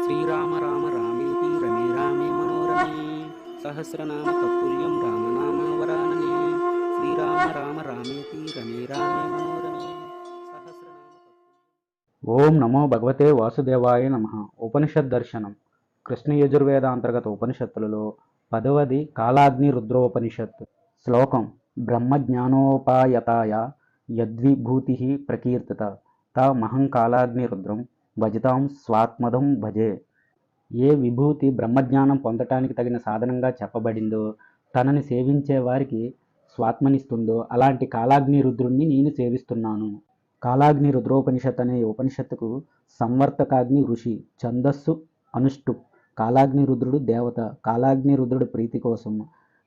శ్రీరామ రామ రామేతి రమే రామే మనోరమే సహస్రనామ తత్తుల్యం రామనామ వరాననే శ్రీరామ రామ రామేతి రమే రామే మనోరమే సహస్రనామ ఓం నమో భగవతే వాసుదేవాయ నమః. ఉపనిషద్ దర్శనం. కృష్ణ యజుర్వేద అంతర్గత ఉపనిషత్తులలో 10వది కాలాగ్ని రుద్రోపనిషత్. శ్లోకం: బ్రహ్మజ్ఞానోపాయతాయ యద్విభూతి ప్రకీర్తిత తమహం కాలాగ్ని రుద్రం భజతాం స్వాత్మదం భజే. ఏ విభూతి బ్రహ్మజ్ఞానం పొందటానికి తగిన సాధనంగా చెప్పబడిందో, తనని సేవించే వారికి స్వాత్మనిస్తుందో అలాంటి కాలాగ్ని రుద్రుణ్ణి నేను సేవిస్తున్నాను. కాలాగ్ని రుద్రోపనిషత్ అనే ఉపనిషత్తుకు సంవర్తకాగ్ని ఋషి, ఛందస్సు అనుష్టు. కాలాగ్ని రుద్రుడు దేవత. కాలాగ్ని రుద్రుడి ప్రీతి కోసం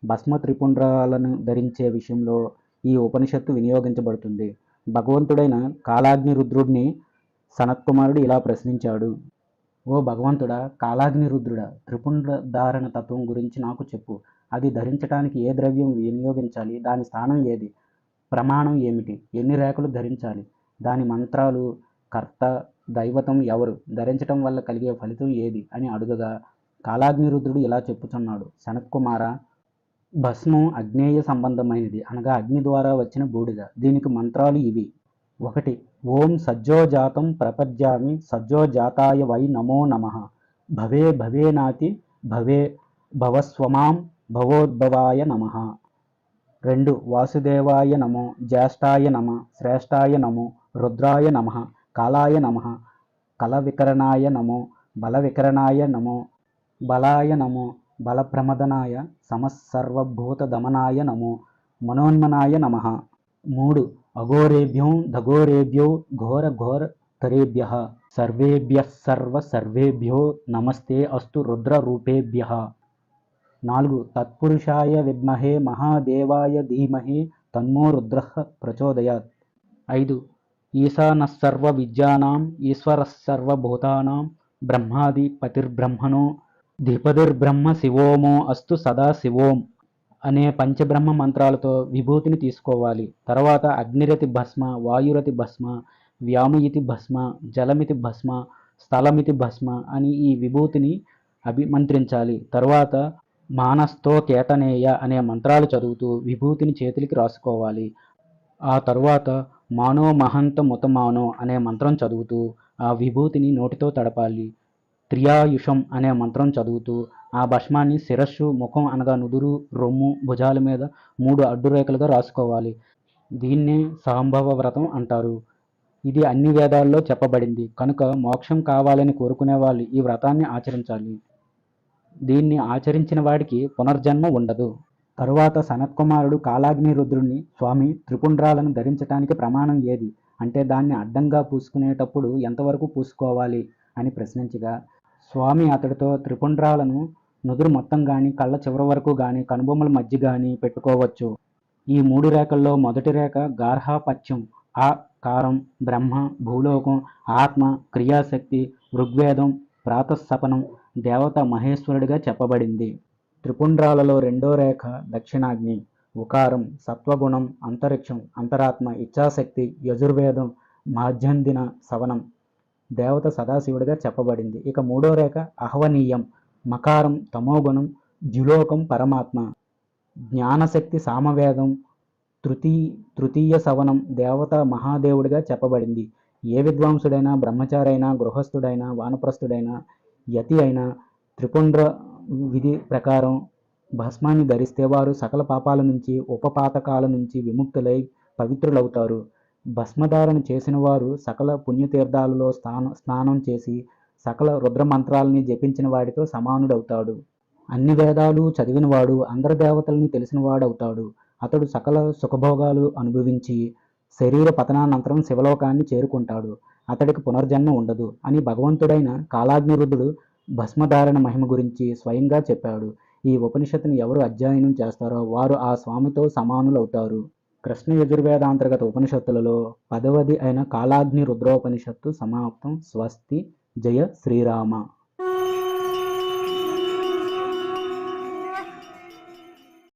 భస్మ త్రిపుండ్రాలను ధరించే విషయంలో ఈ ఉపనిషత్తు వినియోగించబడుతుంది. భగవంతుడైన కాలాగ్ని రుద్రుడిని సనత్కుమారుడు ఇలా ప్రశ్నించాడు: ఓ భగవంతుడా, కాలాగ్ని రుద్రుడా, త్రిపుండ్ర ధారణ తత్వం గురించి నాకు చెప్పు. అది ధరించడానికి ఏ ద్రవ్యం వినియోగించాలి? దాని స్థానం ఏది? ప్రమాణం ఏమిటి? ఎన్ని రేఖలు ధరించాలి? దాని మంత్రాలు, కర్త, దైవతం ఎవరు? ధరించటం వల్ల కలిగే ఫలితం ఏది అని అడుగగా కాలాగ్ని రుద్రుడు ఇలా చెప్పుచున్నాడు: సనత్కుమార, భస్మం అగ్నేయ సంబంధమైనది, అనగా అగ్ని ద్వారా వచ్చిన బూడిద. దీనికి మంత్రాలు ఇవి: 1. ఓం సజ్జోజాతం ప్రపద్యామి సజ్జోజాతాయ వై నమో నమః. భవే భవేనాతి భవే భవస్వమాం భవోద్భవాయ నమః. 2. వాసుదేవాయ నమో, జ్యేష్ఠాయ నమ, శ్రేష్ఠాయ నమో, రుద్రాయ నమ, కాలాయ నమ, కలవికరణాయ నమో, బలవికరణాయ నమో, బలాయ నమో, బలప్రమదనాయ సమస్సర్వభూతదమనాయ నమో, మనోన్మనాయ నమ. 3. అఘోరేభ్యో దఘోరేభ్యో ఘోర ఘోర తరేభ్యః సర్వేభ్యః సర్వ సర్వేభ్యో నమస్తే అస్తు రుద్రరూపేభ్యః. 4. తత్పురుషాయ విద్మహే మహాదేవాయ ధీమహి తన్నో రుద్రః ప్రచోదయాత్. 5. ఈశానస్సర్వ విద్యానాం ఈశ్వరస్సర్వభూతానాం బ్రహ్మాది పతిర్బ్రహ్మణో ధిపతిర్బ్రహ్మ శివోమో అస్తు సదా శివోం అనే పంచబ్రహ్మ మంత్రాలతో విభూతిని తీసుకోవాలి. తర్వాత అగ్నిరతి భస్మ, వాయురతి భస్మ, వ్యామయితి భస్మ, జలమితి భస్మ, స్థలమితి భస్మ అని ఈ విభూతిని అభిమంత్రించాలి. తరువాత మానస్తో కేతనేయ అనే మంత్రాలు చదువుతూ విభూతిని చేతులకి రాసుకోవాలి. ఆ తరువాత మానో మహంత ముతమానో అనే మంత్రం చదువుతూ ఆ విభూతిని నోటితో తడపాలి. త్రియాయుషం అనే మంత్రం చదువుతూ ఆ భస్మాన్ని శిరస్సు, ముఖం అనగా నుదురు, రొమ్ము, భుజాల మీద 3 అడ్డురేఖలుగా రాసుకోవాలి. దీన్నే సాంభవ వ్రతం అంటారు. ఇది అన్ని వేదాల్లో చెప్పబడింది కనుక మోక్షం కావాలని కోరుకునే వాళ్ళు ఈ వ్రతాన్ని ఆచరించాలి. దీన్ని ఆచరించిన వాడికి పునర్జన్మ ఉండదు. తరువాత సనత్కుమారుడు కాలాగ్ని రుద్రుణ్ణి, స్వామి, త్రిపుండ్రాలను ధరించటానికి ప్రమాణం ఏది? అంటే దాన్ని అడ్డంగా పూసుకునేటప్పుడు ఎంతవరకు పూసుకోవాలి అని ప్రశ్నించగా స్వామి అతడితో త్రిపుండ్రాలను నుదురు మొత్తం కానీ, కళ్ళ చివరి వరకు కానీ, కనుబొమ్మల మధ్య కానీ పెట్టుకోవచ్చు. ఈ 3 రేఖల్లో మొదటి రేఖ గార్హాపత్యం, ఆ కారం, బ్రహ్మ, భూలోకం, ఆత్మ, క్రియాశక్తి, ఋగ్వేదం, ప్రాతస్సపనం, దేవత మహేశ్వరుడిగా చెప్పబడింది. త్రిపుండ్రాలలో రెండో రేఖ దక్షిణాగ్ని, ఉకారం, సత్వగుణం, అంతరిక్షం, అంతరాత్మ, ఇచ్ఛాశక్తి, యజుర్వేదం, మాధ్యందిన సవనం, దేవత సదాశివుడిగా చెప్పబడింది. ఇక మూడో రేఖ ఆహ్వనీయం, మకారం, తమోగుణం, ద్యులోకం, పరమాత్మ, జ్ఞానశక్తి, సామవేదం, తృతీయ సవనం, దేవత మహాదేవుడిగా చెప్పబడింది. ఏ విద్వాంసుడైనా, బ్రహ్మచారైనా, గృహస్థుడైనా, వానప్రస్థుడైనా, యతి అయినా త్రిపుండ్ర విధి ప్రకారం భస్మాన్ని ధరిస్తే వారు సకల పాపాల నుంచి, ఉపపాతకాల నుంచి విముక్తులై పవిత్రులవుతారు. భస్మధారణ చేసిన వారు సకల పుణ్యతీర్థాలలో స్నానం చేసి సకల రుద్రమంత్రాలని జపించిన వాడితో సమానుడవుతాడు. అన్ని వేదాలు చదివినవాడు, అందరి దేవతల్ని తెలిసినవాడవుతాడు. అతడు సకల సుఖభోగాలు అనుభవించి శరీర పతనానంతరం శివలోకాన్ని చేరుకుంటాడు. అతడికి పునర్జన్మ ఉండదు అని భగవంతుడైన కాలాగ్ని రుద్రుడు భస్మధారణ మహిమ గురించి స్వయంగా చెప్పాడు. ఈ ఉపనిషత్తుని ఎవరు అధ్యయనం చేస్తారో వారు ఆ స్వామితో సమానులవుతారు. కృష్ణ యజుర్వేదాంతర్గత ఉపనిషత్తులలో 10వది అయిన కాలాగ్ని రుద్రోపనిషత్తు సమాప్తం. స్వస్తి. జయ శ్రీరామ.